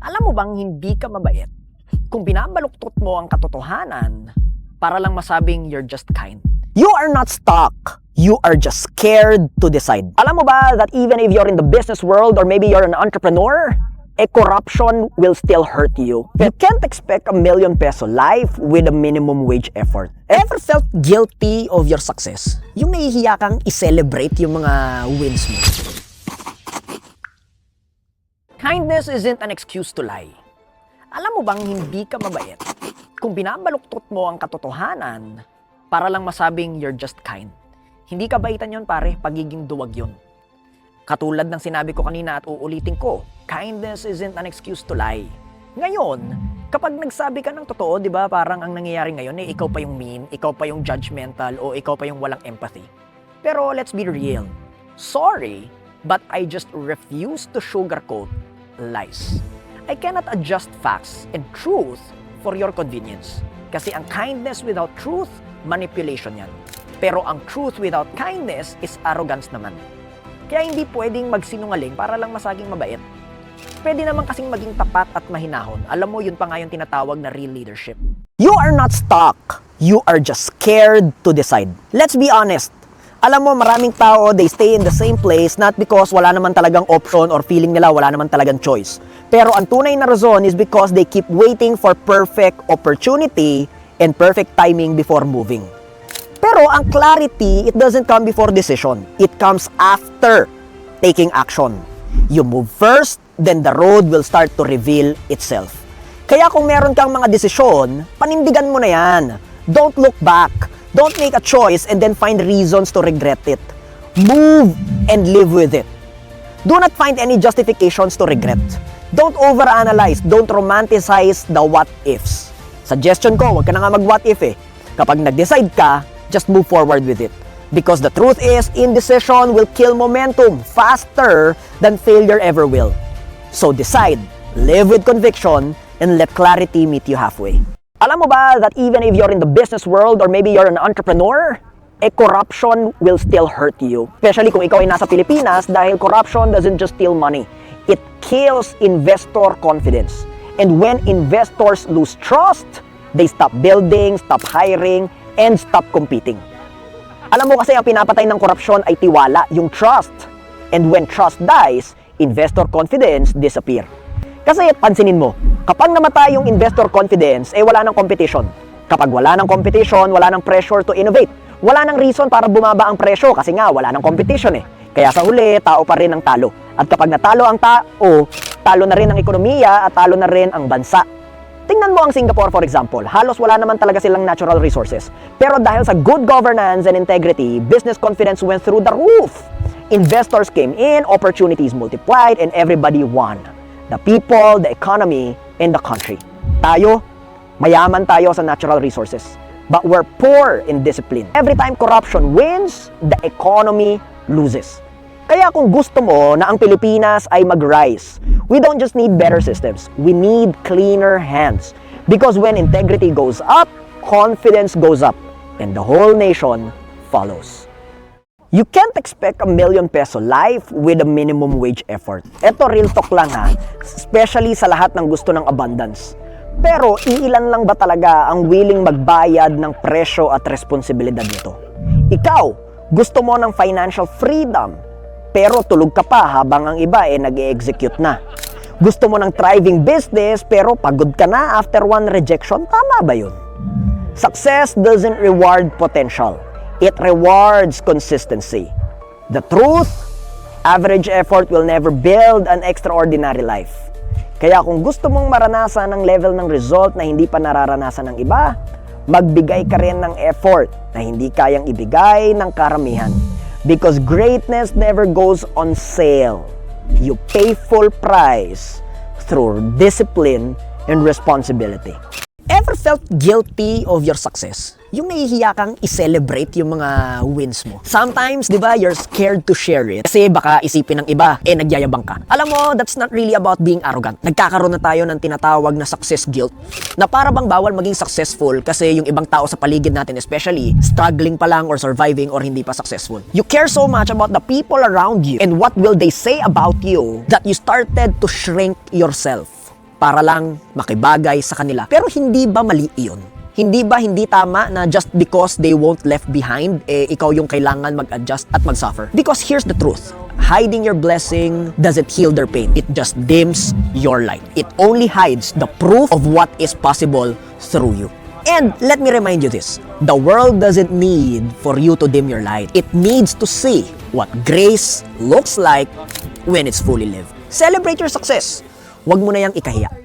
Alam mo bang hindi ka mabait kung binabaluktot mo ang katotohanan para lang masabing you're just kind? You are not stuck. You are just scared to decide. Alam mo ba that even if you're in the business world or maybe you're an entrepreneur, corruption will still hurt you. You can't expect ₱1,000,000 life with a minimum wage effort. Ever felt guilty of your success? Yung nahihiya kang i-celebrate yung mga wins mo. Kindness isn't an excuse to lie. Alam mo bang hindi ka mabait kung binabaluktot mo ang katotohanan para lang masabing you're just kind? Hindi kabaitan yon pare, pagiging duwag yon. Katulad ng sinabi ko kanina at uulitin ko, kindness isn't an excuse to lie. Ngayon, kapag nagsabi ka ng totoo, di ba, parang ang nangyayari ngayon ikaw pa yung mean, ikaw pa yung judgmental, o ikaw pa yung walang empathy. Pero let's be real. Sorry, but I just refuse to sugarcoat lies. I cannot adjust facts and truth for your convenience. Kasi ang kindness without truth, manipulation yan. Pero ang truth without kindness is arrogance naman. Kaya hindi pwedeng magsinungaling para lang masaging mabait. Pwede naman kasing maging tapat at mahinahon. Alam mo, yun pa nga yung tinatawag na real leadership. You are not stuck. You are just scared to decide. Let's be honest. Alam mo, maraming tao, they stay in the same place not because wala naman talagang option or feeling nila wala naman talagang choice. Pero ang tunay na rason is because they keep waiting for perfect opportunity and perfect timing before moving. Pero ang clarity, it doesn't come before decision. It comes after taking action. You move first, then the road will start to reveal itself. Kaya kung meron kang mga desisyon, panindigan mo na yan. Don't look back. Don't make a choice and then find reasons to regret it. Move and live with it. Do not find any justifications to regret. Don't overanalyze. Don't romanticize the what-ifs. Suggestion ko, wag ka na nga mag-what if eh. Kapag nag-decide ka, just move forward with it. Because the truth is, indecision will kill momentum faster than failure ever will. So decide, live with conviction, and let clarity meet you halfway. Alam mo ba that even if you're in the business world or maybe you're an entrepreneur, corruption will still hurt you. Especially kung ikaw ay nasa Pilipinas dahil corruption doesn't just steal money. It kills investor confidence. And when investors lose trust, they stop building, stop hiring, and stop competing. Alam mo kasi ang pinapatay ng korupsyon ay tiwala, yung trust. And when trust dies, investor confidence disappear. Kasi pansinin mo, kapag namatay yung investor confidence, wala nang competition. Kapag wala nang competition, wala nang pressure to innovate. Wala nang reason para bumaba ang presyo kasi nga wala nang competition eh. Kaya sa huli, tao pa rin ang talo. At kapag natalo ang tao, talo na rin ang ekonomiya at talo na rin ang bansa. Tingnan mo ang Singapore for example, halos wala naman talaga silang natural resources. Pero dahil sa good governance and integrity, business confidence went through the roof. Investors came in, opportunities multiplied, and everybody won. The people, the economy, and the country. Tayo, mayaman tayo sa natural resources. But we're poor in discipline. Every time corruption wins, the economy loses. Kaya kung gusto mo na ang Pilipinas ay mag-rise, we don't just need better systems. We need cleaner hands. Because when integrity goes up, confidence goes up. And the whole nation follows. You can't expect ₱1,000,000 life with a minimum wage effort. Ito real talk lang ha, especially sa lahat ng gusto ng abundance. Pero iilan lang ba talaga ang willing magbayad ng presyo at responsibilidad nito? Ikaw, gusto mo ng financial freedom, pero tulog ka pa habang ang iba nag-e-execute na. Gusto mo ng thriving business, pero pagod ka na after one rejection, tama ba yun? Success doesn't reward potential. It rewards consistency. The truth, average effort will never build an extraordinary life. Kaya kung gusto mong maranasan ang level ng result na hindi pa nararanasan ng iba, magbigay ka rin ng effort na hindi kayang ibigay ng karamihan. Because greatness never goes on sale. You pay full price through discipline and responsibility. Ever felt guilty of your success? Yung nahihiya kang i-celebrate yung mga wins mo. Sometimes, di ba, you're scared to share it. Kasi baka isipin ng iba, nagyayabang ka. Alam mo, that's not really about being arrogant. Nagkakaroon na tayo ng tinatawag na success guilt, na para bang bawal maging successful kasi yung ibang tao sa paligid natin, especially, struggling pa lang or surviving or hindi pa successful. You care so much about the people around you and what will they say about you that you started to shrink yourself. para lang makibagay sa kanila. Pero hindi ba mali iyon? Hindi ba hindi tama na just because they won't left behind, ikaw yung kailangan mag-adjust at mag-suffer? Because here's the truth. Hiding your blessing doesn't heal their pain. It just dims your light. It only hides the proof of what is possible through you. And let me remind you this. The world doesn't need for you to dim your light. It needs to see what grace looks like when it's fully lived. Celebrate your success. Huwag mo na yang ikahiya.